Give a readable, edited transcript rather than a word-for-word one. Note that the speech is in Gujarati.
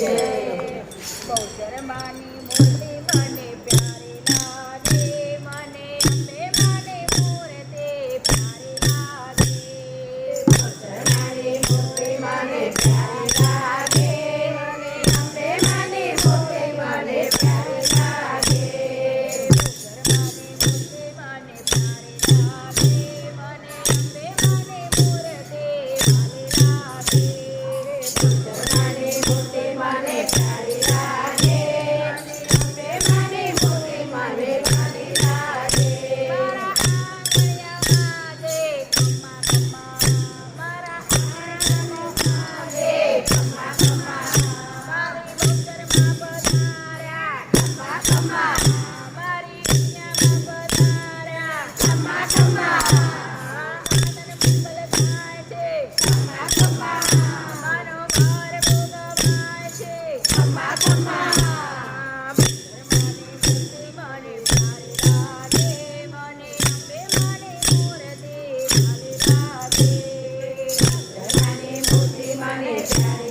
બહુચર માની મૂર્તિ મને પ્યારી લાગે, મને અંબે માની મૂર્તિ પ્યારી લાગે. બહુચર માની મૂર્તિ મને પ્યારી લાગે, મને અંબે માની મૂર્તિ મને પ્યારી લાગે. બહુચર માની મૂર્તિ મને પ્યારી લાગે, મને અંબે માની મૂર્તિ પ્યારી લાગે. મારા આંગણિયા વાગે ખમ્મા ખમ્મા, મારી બહુચરમાં પધાર્યા ખમ્મા ખમ્મા, મારી કન્યામાં પધાર્યા ખમ્મા ખમ્મા. આનંદ મંગલ થાય છે ખમ્મા ખમ્મા, માનો ઘર ભોગવાય છે ખમ્મા ખમ્મા. બહુચર માની મૂર્તિ મને પ્યારી લાગે, મને અંબે માની મૂર્તિ પ્યારી લાગે. બહુચર માની મૂર્તિ મને પ્યારી